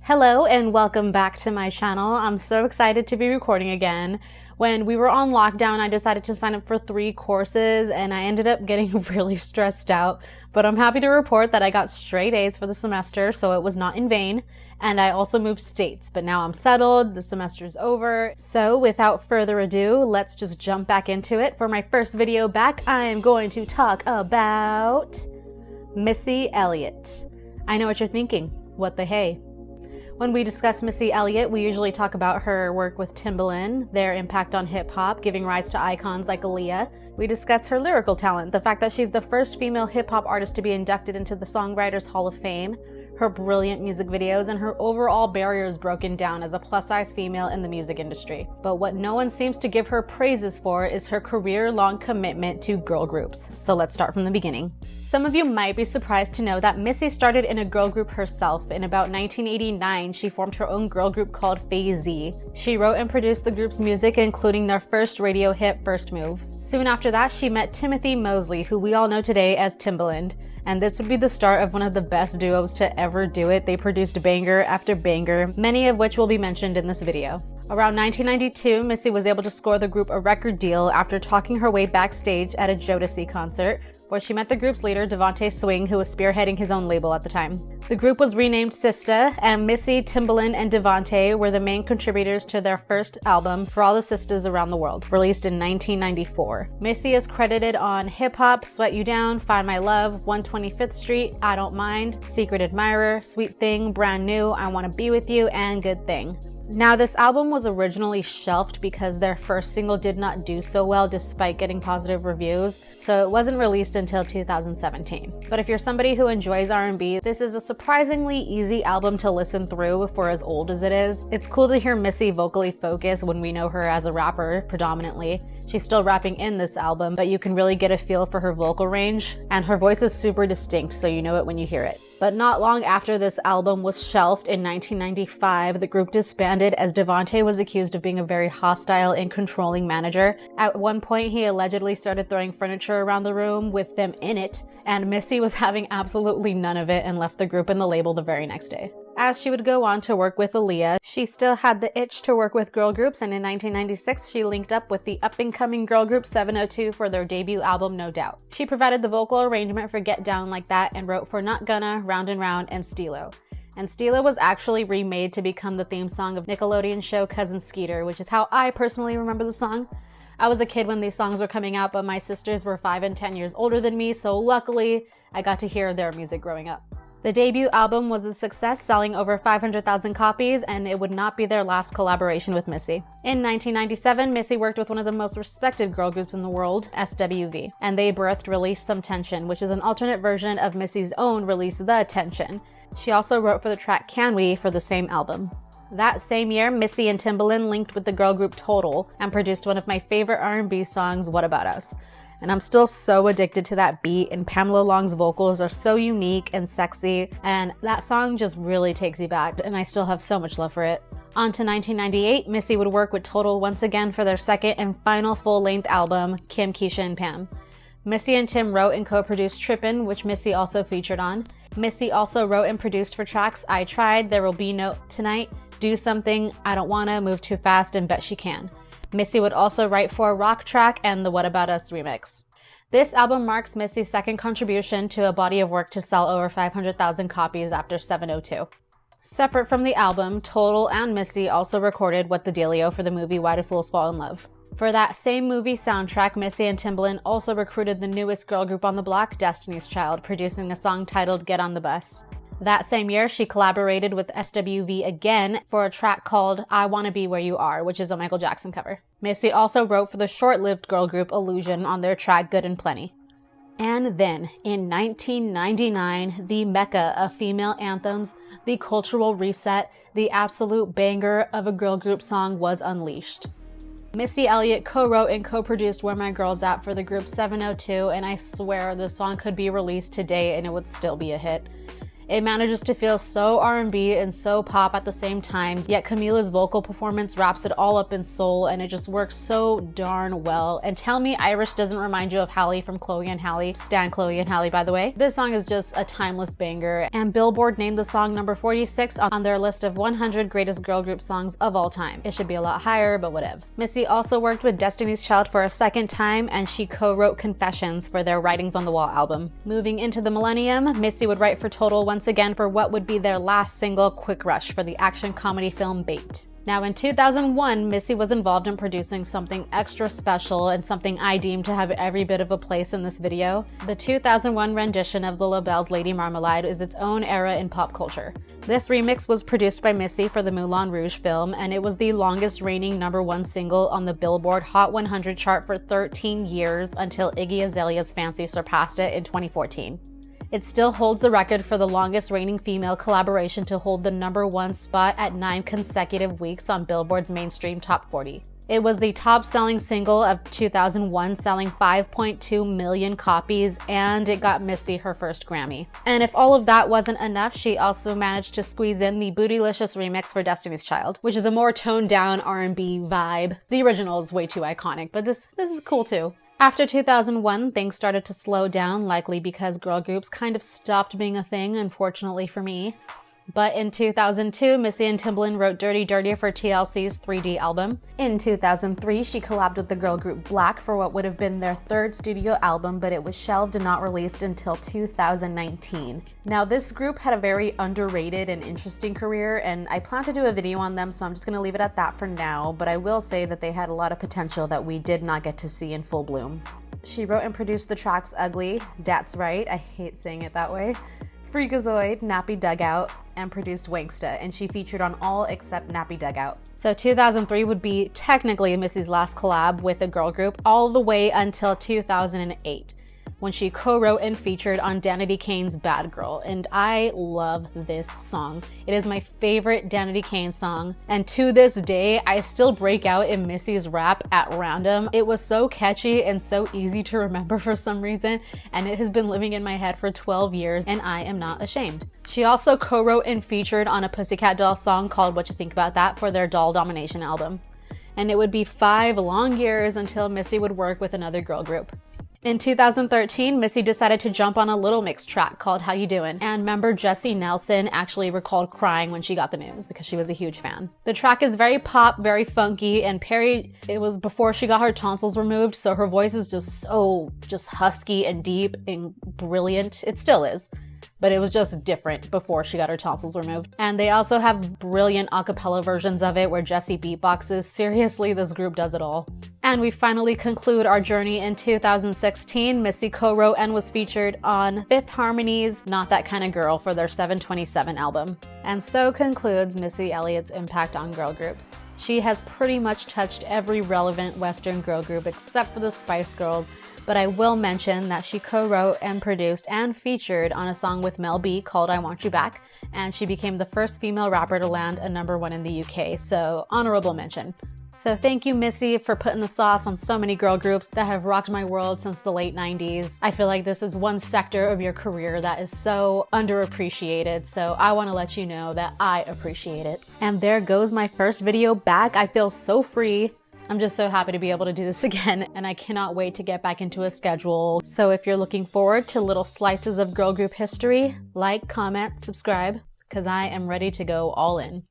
Hello and welcome back to my channel. I'm so excited to be recording again. When we were on lockdown, I decided to sign up for 3 courses and I ended up getting really stressed out, but I'm happy to report that I got straight A's for the semester, so it was not in vain. And I also moved states, but now I'm settled, the semester's over. So without further ado, let's just jump back into it. For my first video back, I'm going to talk about Missy Elliott. I know what you're thinking, what the hey? When we discuss Missy Elliott, we usually talk about her work with Timbaland, their impact on hip-hop, giving rise to icons like Aaliyah. We discuss her lyrical talent, the fact that she's the first female hip-hop artist to be inducted into the Songwriters Hall of Fame, her brilliant music videos, and her overall barriers broken down as a plus-size female in the music industry. But what no one seems to give her praises for is her career-long commitment to girl groups. So let's start from the beginning. Some of you might be surprised to know that Missy started in a girl group herself. In about 1989, she formed her own girl group called Phase Z. She wrote and produced the group's music, including their first radio hit, First Move. Soon after that, she met Timothy Mosley, who we all know today as Timbaland. And this would be the start of one of the best duos to ever do it. They produced banger after banger, many of which will be mentioned in this video. Around 1992, Missy was able to score the group a record deal after talking her way backstage at a Jodeci concert, where she met the group's leader, Devontae Swing, who was spearheading his own label at the time. The group was renamed Sista, and Missy, Timbaland, and Devontae were the main contributors to their first album, For All the Sistas Around the World, released in 1994. Missy is credited on Hip Hop, Sweat You Down, Find My Love, 125th Street, I Don't Mind, Secret Admirer, Sweet Thing, Brand New, I Wanna Be With You, and Good Thing. Now, this album was originally shelved because their first single did not do so well despite getting positive reviews, so it wasn't released until 2017. But if you're somebody who enjoys R&B, this is a surprisingly easy album to listen through for as old as it is. It's cool to hear Missy vocally focus when we know her as a rapper predominantly. She's still rapping in this album, but you can really get a feel for her vocal range, and her voice is super distinct, so you know it when you hear it. But not long after this album was shelved in 1995, the group disbanded as Devontae was accused of being a very hostile and controlling manager. At one point, he allegedly started throwing furniture around the room with them in it, and Missy was having absolutely none of it and left the group and the label the very next day. As she would go on to work with Aaliyah, she still had the itch to work with girl groups, and in 1996, she linked up with the up-and-coming girl group 702 for their debut album, No Doubt. She provided the vocal arrangement for Get Down Like That and wrote for Not Gonna, Round and Round, and Stilo. And Stilo was actually remade to become the theme song of Nickelodeon show Cousin Skeeter, which is how I personally remember the song. I was a kid when these songs were coming out, but my sisters were 5 and 10 years older than me, so luckily I got to hear their music growing up. The debut album was a success, selling over 500,000 copies, and it would not be their last collaboration with Missy. In 1997, Missy worked with one of the most respected girl groups in the world, SWV, and they birthed Release Some Tension, which is an alternate version of Missy's own Release the Tension. She also wrote for the track Can We for the same album. That same year, Missy and Timbaland linked with the girl group Total and produced one of my favorite R&B songs, What About Us? And I'm still so addicted to that beat, and Pamela Long's vocals are so unique and sexy, and that song just really takes you back, and I still have so much love for it. On to 1998, Missy would work with Total once again for their second and final full-length album, Kim, Keisha, and Pam. Missy and Tim wrote and co-produced Trippin, which Missy also featured on. Missy also wrote and produced for tracks I Tried, There Will Be No Tonight, Do Something, I Don't Wanna, Move Too Fast, and Bet She Can. Missy would also write for Rock Track and the What About Us remix. This album marks Missy's second contribution to a body of work to sell over 500,000 copies after 702. Separate from the album, Total and Missy also recorded What the Dealio for the movie Why Do Fools Fall in Love. For that same movie soundtrack, Missy and Timbaland also recruited the newest girl group on the block, Destiny's Child, producing a song titled Get on the Bus. That same year, she collaborated with SWV again for a track called I Wanna Be Where You Are, which is a Michael Jackson cover. Missy also wrote for the short-lived girl group Illusion on their track Good and Plenty. And then, in 1999, the mecca of female anthems, the cultural reset, the absolute banger of a girl group song was unleashed. Missy Elliott co-wrote and co-produced Where My Girl's At for the group 702, and I swear the song could be released today and it would still be a hit. It manages to feel so R&B and so pop at the same time, yet Camila's vocal performance wraps it all up in soul, and it just works so darn well. And tell me Irish doesn't remind you of Hallie from Chloe and Hallie. Stan Chloe and Hallie, by the way. This song is just a timeless banger, and Billboard named the song number 46 on their list of 100 greatest girl group songs of all time. It should be a lot higher, but whatever. Missy also worked with Destiny's Child for a second time, and she co-wrote Confessions for their Writings on the Wall album. Moving into the millennium, Missy would write for Total once again for what would be their last single, Quick Rush, for the action comedy film Bait. Now in 2001, Missy was involved in producing something extra special and something I deem to have every bit of a place in this video. The 2001 rendition of Lil Bell's Lady Marmalade is its own era in pop culture. This remix was produced by Missy for the Moulin Rouge film, and it was the longest reigning #1 single on the Billboard Hot 100 chart for 13 years until Iggy Azalea's Fancy surpassed it in 2014. It still holds the record for the longest reigning female collaboration to hold the #1 spot at 9 consecutive weeks on Billboard's mainstream top 40. It was the top-selling single of 2001, selling 5.2 million copies, and it got Missy her first Grammy. And if all of that wasn't enough, she also managed to squeeze in the Bootylicious remix for Destiny's Child, which is a more toned-down R&B vibe. The original is way too iconic, but this is cool too. After 2001, things started to slow down, likely because girl groups kind of stopped being a thing, unfortunately for me. But in 2002, Missy and Timbaland wrote Dirty Dirty for TLC's 3D album. In 2003, she collabed with the girl group Black for what would have been their third studio album, but it was shelved and not released until 2019. Now, this group had a very underrated and interesting career, and I plan to do a video on them, so I'm just gonna leave it at that for now, but I will say that they had a lot of potential that we did not get to see in full bloom. She wrote and produced the tracks Ugly, That's Right, I hate saying it that way, Freakazoid, Nappy Dugout, and produced Wanksta, and she featured on all except Nappy Dugout. So 2003 would be technically Missy's last collab with a girl group all the way until 2008. When she co-wrote and featured on Danity Kane's Bad Girl, and I love this song. It is my favorite Danity Kane song, and to this day, I still break out in Missy's rap at random. It was so catchy and so easy to remember for some reason, and it has been living in my head for 12 years, and I am not ashamed. She also co-wrote and featured on a Pussycat Dolls song called What You Think About That for their Doll Domination album. And it would be 5 long years until Missy would work with another girl group. In 2013, Missy decided to jump on a Little Mix track called How You Doin', and member Jessie Nelson actually recalled crying when she got the news because she was a huge fan. The track is very pop, very funky, and it was before she got her tonsils removed, so her voice is just so husky and deep and brilliant. It still is, but it was just different before she got her tonsils removed. And they also have brilliant a cappella versions of it where Jessie beatboxes. Seriously, this group does it all. And we finally conclude our journey in 2016. Missy co-wrote and was featured on Fifth Harmony's Not That Kind of Girl for their 727 album. And so concludes Missy Elliott's impact on girl groups. She has pretty much touched every relevant Western girl group except for the Spice Girls, but I will mention that she co-wrote and produced and featured on a song with Mel B called I Want You Back, and she became the first female rapper to land a #1 in the UK, so honorable mention. So thank you, Missy, for putting the sauce on so many girl groups that have rocked my world since the late 90s. I feel like this is one sector of your career that is so underappreciated, so I want to let you know that I appreciate it. And there goes my first video back. I feel so free. I'm just so happy to be able to do this again, and I cannot wait to get back into a schedule. So if you're looking forward to little slices of girl group history, like, comment, subscribe, because I am ready to go all in.